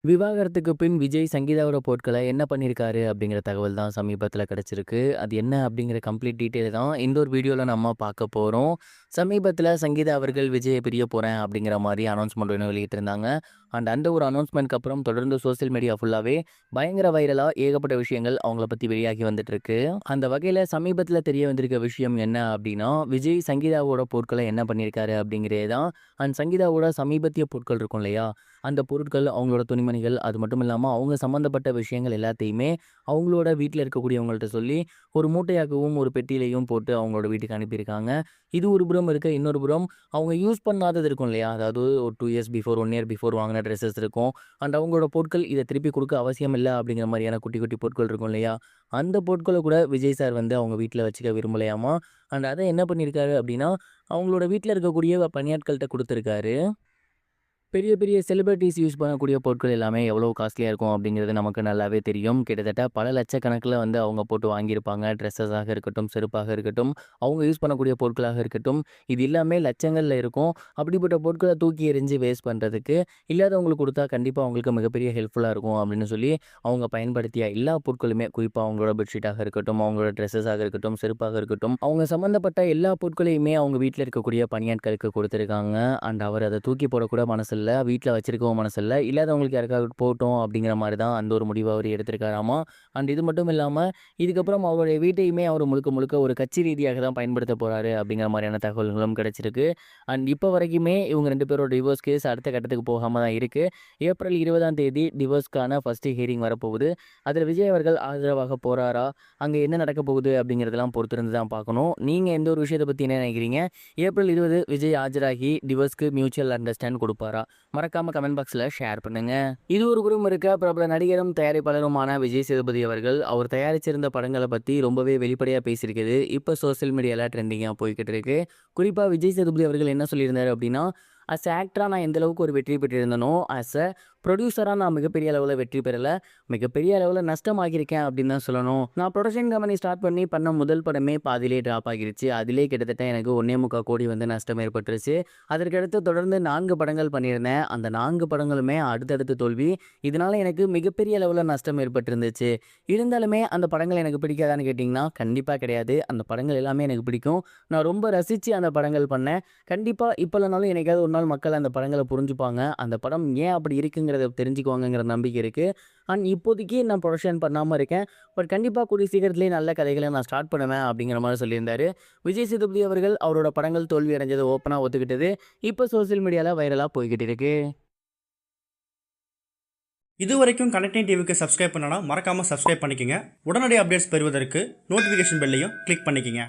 விவாகரத்துக்கு பின் விஜய் சங்கீதாவோட பொருட்கள என்ன பண்ணியிருக்காரு அப்படிங்கிற தகவல் தான் சமீபத்தில கிடைச்சிருக்கு. அது என்ன அப்படிங்கிற கம்ப்ளீட் டீட்டெயில் தான் இந்த ஒரு வீடியோல நம்ம பார்க்க போறோம். சமீபத்தில சங்கீதா அவர்கள் விஜய பிரிய போறேன் அப்படிங்கிற மாரி அனௌன்ஸ்மெண்ட் ஒண்ணு வெளியிட்டிருந்தாங்க. அந்த ஒரு அனௌன்ஸ்மென்ட்க்கு அப்புறம் தொடர்ந்து சோசியல் மீடியா ஃபுல்லாவே பயங்கர வைரலா ஏகப்பட்ட விஷயங்கள் அவங்கள பத்தி வெளியாகி வந்துட்டு இருக்கு. அந்த வகையில சமீபத்தில தெரிய வந்திருக்க விஷயம் என்ன அப்படின்னா, விஜய் சங்கீதாவோட பொருட்கள என்ன பண்ணியிருக்காரு அப்படிங்கிறது தான். சங்கீதாவோட சமீபத்திய பொருட்கள் இருக்கும் இல்லையா? அந்த பொருட்கள், அவங்களோட துணிமணிகள், அது மட்டும் இல்லாம அவங்க சம்மந்தப்பட்ட விஷயங்கள் எல்லாத்தையுமே அவங்களோட வீட்ல இருக்கக்கூடியவங்கள்ட்ட சொல்லி, ஒரு மூட்டையாகவும், ஒரு பெட்டியிலயும் போட்டு அவங்களோட வீட்டுக்கு அனுப்பியிருக்காங்க. இது ஒரு புறம் இருக்க, இன்னொரு புறம் அவங்க யூஸ் பண்ணாதது இருக்கும் இல்லையா? அதாவது ஒரு 2 இயர்ஸ் பிஃபோர், 1 இயர் பிஃபோர் வாங்குன ட்ரெஸ்ஸஸ் இருக்கும். அவங்களோட பொருட்கள் இத திருப்பி குடுக்க அவசியம் இல்ல அப்படிங்கிற மாரியான குட்டி, குட்டி பொருட்கள் இருக்கும் இல்லையா? அந்த பொருட்கள கூட விஜய் சார் வந்து அவங்க வீட்ல வச்சுக்க விரும்பலையாமா. அத என்ன பண்ணியிருக்காரு அப்படின்னா, அவங்களோட வீட்ல இருக்கக்கூடிய பணியாட்கள்ட்ட குடுத்துருக்காரு. பெரிய, பெரிய செலிபிரிட்டீஸ் யூஸ் பண்ணக்கூடிய பொருட்கள் எல்லாமே எவ்வளோ காஸ்ட்லியா இருக்கும் அப்படிங்கிறது நமக்கு நல்லாவே தெரியும். கிட்டத்தட்ட பல லட்சக்கணக்கில வந்து அவங்க போட்டு வாங்கியிருப்பாங்க. ட்ரெஸ்ஸஸாக இருக்கட்டும், செருப்பாக இருக்கட்டும், அவங்க யூஸ் பண்ணக்கூடிய பொருட்களாக இருக்கட்டும், இது எல்லாமே லட்சங்கள்ல இருக்கும். அப்படிப்பட்ட பொருட்கள தூக்கி எறிஞ்சு வேஸ்ட் பண்றதுக்கு, இல்லாதவங்களுக்கு குடுத்தா கண்டிப்பா அவங்களுக்கு மிகப்பெரிய ஹெல்ப்ஃபுல்லா இருக்கும் அப்படின்னு சொல்லி, அவங்க பயன்படுத்திய எல்லா பொருட்களுமே, குறிப்பா அவங்களோட பெட்ஷீட்டாக இருக்கட்டும், அவங்களோட ட்ரெஸ்ஸஸாக இருக்கட்டும், செருப்பாக இருக்கட்டும், அவங்க சம்மந்தப்பட்ட எல்லா பொருட்களையுமே அவங்க வீட்ல இருக்கக்கூடிய பணியாட்களுக்கு குடுத்துருக்காங்க. அவர் அத தூக்கி போடக்கூட மனசு இல்ல. வீட்ல வச்சிருக்கவும் மனசு இல்ல. இல்லாதவங்களுக்கு யாருக்காவது போகட்டும் அப்படிங்கிற மாரி தான் அந்த ஒரு முடிவ அவரு எடுத்திருக்காராமா. இது மட்டும் இல்லாம, இதுக்கப்புறம் அவருடைய வீட்டையுமே அவரு முழுக்க முழுக்க ஒரு கட்சி ரீதியாக தான் பயன்படுத்த போறாரு அப்படிங்கிற மாரியான தகவல்களும் கிடைச்சிருக்கு. இப்ப வரைக்குமே இவங்க 2 பேரோட டிவோர்ஸ் கேஸ் அடுத்த கட்டத்துக்கு போகாம தான் இருக்கு. ஏப்ரல் 20ஆம் தேதி டிவோர்ஸ்க்கான ஃபர்ஸ்ட் ஹியரிங் வரப்போகுது. அதில விஜய் அவர்கள் ஆதரவாக போறாரா? அங்க என்ன நடக்க போகுது அப்படிங்கிறதெல்லாம் பொறுத்திருந்து தான் பார்க்கணும். நீங்க எந்த ஒரு விஷயத்த பத்தி என்ன நினைக்கிறீங்க? ஏப்ரல் 20 விஜய் ஆஜராகி டிவோர்ஸ்க்கு மியூச்சுவல் அண்டர்ஸ்டாண்ட் குடுப்பாரா? மறக்காம கமெண்ட் பாக்ஸ்ல ஷேர் பண்ணுங்க. இது ஒரு புறம் இருக்க, பிரபல நடிகரும் தயாரிப்பாளருமான விஜய் சேதுபதி அவர்கள் அவர் தயாரிச்சிருந்த படங்கள பத்தி ரொம்பவே வெளிப்படையா பேசியிருக்குது. இப்ப சோசியல் மீடியால ட்ரெண்டிங்கா போய்க்கிட்டு இருக்கு. குறிப்பா விஜய் சேதுபதி அவர்கள் என்ன சொல்லியிருந்தாரு அப்படின்னா, ஆக்டரா நான் எந்த அளவுக்கு ஒரு வெற்றி பெற்றிருந்தேனோ, புரொடியூசரா நான் மிகப்பெரிய அளவுல வெற்றி பெறல. மிகப்பெரிய அளவுல நஷ்டமாகியிருக்கேன் அப்படின்னு தான் சொல்லணும். நான் புரொடக்ஷன் கம்பெனி ஸ்டார்ட் பண்ண முதல் படமே பாதியிலேயே டிராப் ஆகிருச்சு. அதிலேயே கிட்டத்தட்ட எனக்கு 1.25 கோடி வந்து நஷ்டம் ஏற்பட்டுருச்சு. அதற்கடுத்து தொடர்ந்து 4 படங்கள் பண்ணியிருந்தேன். அந்த 4 படங்களுமே அடுத்தடுத்து தோல்வி. இதனால எனக்கு மிகப்பெரிய அளவுல நஷ்டம் ஏற்பட்டிருந்துச்சு. இருந்தாலுமே அந்த படங்கள் எனக்கு பிடிக்காதான்னு கேட்டீங்கன்னா, கண்டிப்பா கிடையாது. அந்த படங்கள் எல்லாமே எனக்கு பிடிக்கும். நான் ரொம்ப ரசிச்சு அந்த படங்கள் பண்ணேன். கண்டிப்பா இப்ப இல்லனாலும் என்னைக்காவது ஒரு நாள் மக்கள் அந்த படங்கள புரிஞ்சுப்பாங்க. அந்த படம் ஏன் அப்படி இருக்குங்கிறத தெரிஞ்சுக்குவாங்கங்கிற நம்பிக்கை இருக்கு. இப்போதைக்கு நான் புரொடக்ஷன் பண்ணாம இருக்கேன். கண்டிப்பா கூடிய சீக்கிரத்திலேயே நல்ல கதைகள நான் ஸ்டார்ட் பண்ணுவேன் அப்படிங்கிற மாரி சொல்லியிருந்தாரு. விஜய் சேதுபதி அவர்கள் அவரோட படங்கள் தோல்வி அடைஞ்சத ஓப்பனா ஒத்துக்கிட்டது. இப்ப சோசியல் மீடியால வைரலா போய்க்கிட்டு இருக்கு. இதுவரைக்கும் கனெக்டிங் டிவிக்கு சப்ஸ்கிரைப் பண்ணனா மறக்காம சப்ஸ்கிரைப் பண்ணிக்கங்க. உடனடி அப்டேட்ஸ் பெறுவதற்கு நோட்டிஃபிகேஷன் பெல்லையும் கிளிக் பண்ணிக்கங்க.